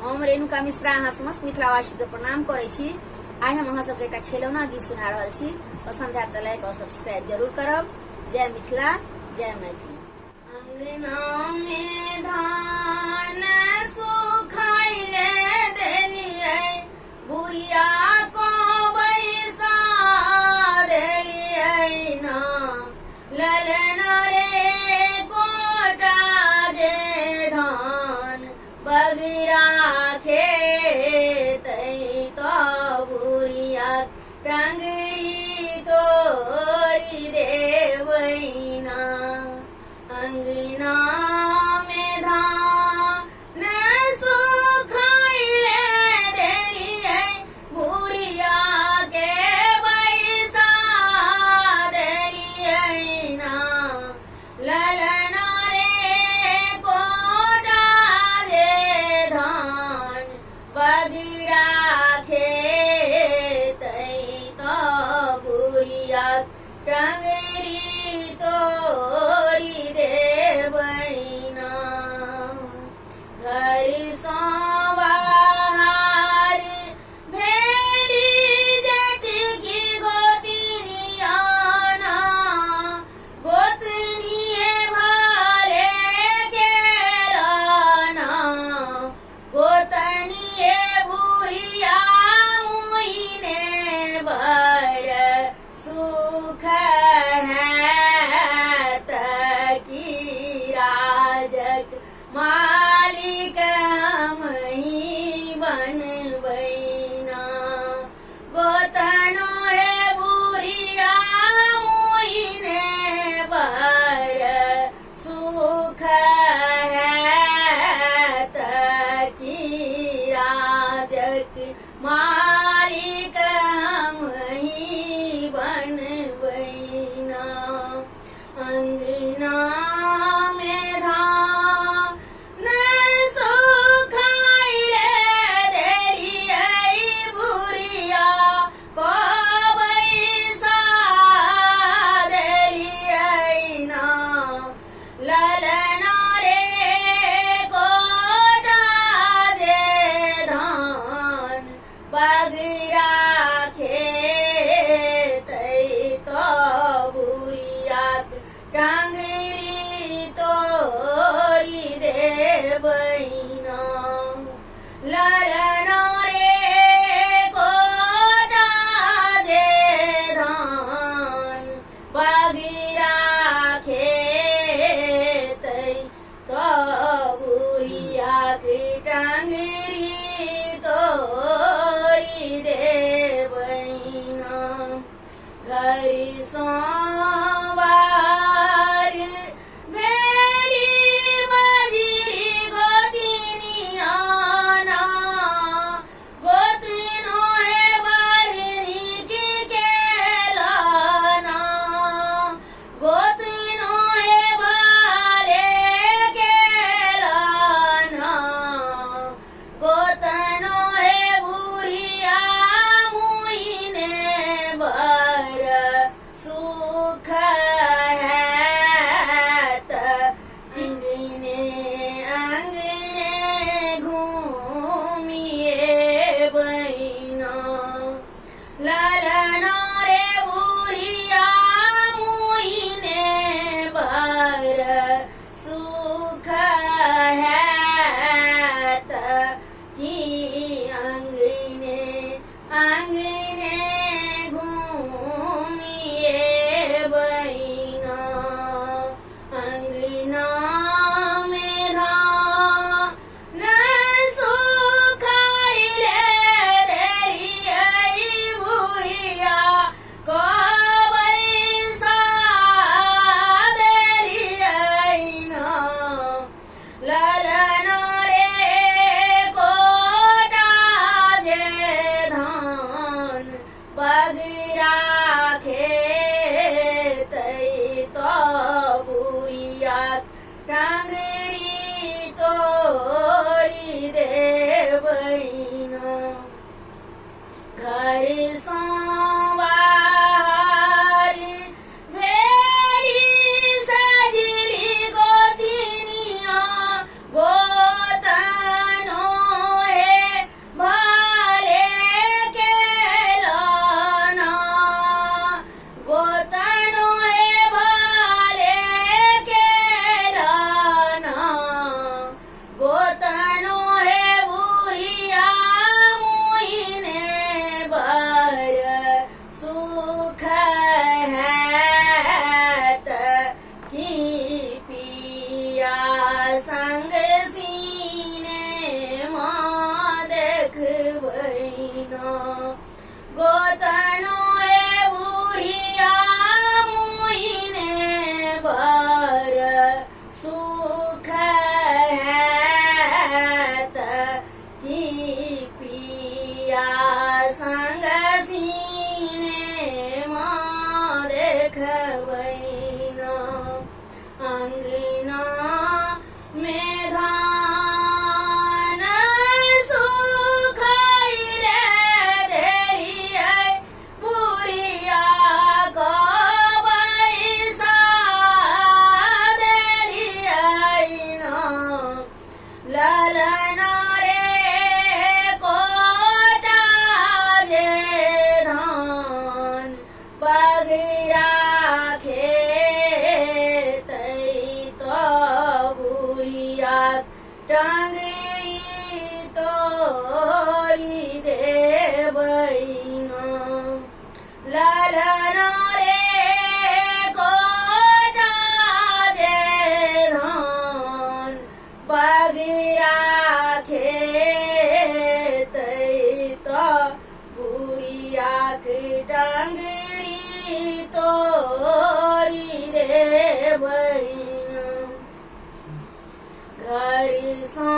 हम रेणुका मिश्रा अहाँ समस्त मिथिलावासी के प्रणाम करे छी। आइ हम अहाँ सबके एकटा खेलौना गीत सुना रहल छी। पसंद आयत तऽ लाइक और सब्सक्राइब जरूर करब। जय मिथिला, जय मैथिली। अंगना में धान सुखाइले देलियै, बुढ़िया को बैसा देलियै ना। ललना रे कोटा जे धान बगिरा खेतै तो बुढ़िया टंगरी तोरी देबै ना। अंगना में धान सुखाइले देलियै, बुढ़िया के बैसा देलियै ना। ललना रे कोटा जे धान बगिरा खेतै तो बुढ़िया टंगरी तोरी देबै ना। घर सँ बाहर भेली जेठकी गोतनिया ना। गोतनिये भले केलना, गोतनिये बुढ़िया मुहिने बड़ सुख हैत की राजक मालिक हमही बनबै ना। गोतनो हे बुढ़िया मुहिने बड़ सुख हैत की राजक मालिक हमही बनबै ना। अंगना में धान सुखाइले देलियै, बुढ़िया को बैसा देलियै ना। ललना रे कोटा जे धान बगिरा खेतै तो बुढ़िया टंगरी तोरी देबै ना। ललना रे कोटा जे धान बगिरा खेतै तो बुढ़िया टंगरी तोरी देबै ना। घर सँ बाहर भेली मझली गोतनिया ना। गोतनो हे बड़ नीक केलना, गोतनो हे भले केलना। गोतनो हे बुढ़िया मुहिने बड़ सुख देखबैना गोतनो ए बुढ़िया मुहिने बर सुख हैत की पिया संग सीने माँ देखबैना अंगना में धान सुखैले देरियै बुढ़िया को बैसा देरियै ना ललना रे कोटा जे धान बगिरा खेतै तो बुढ़िया टंगरी तोरी देबैना ललना रे कोटा जे धान बगिरा खेतै तो बुढ़िया के टंगरी तोरी देबैना घर सा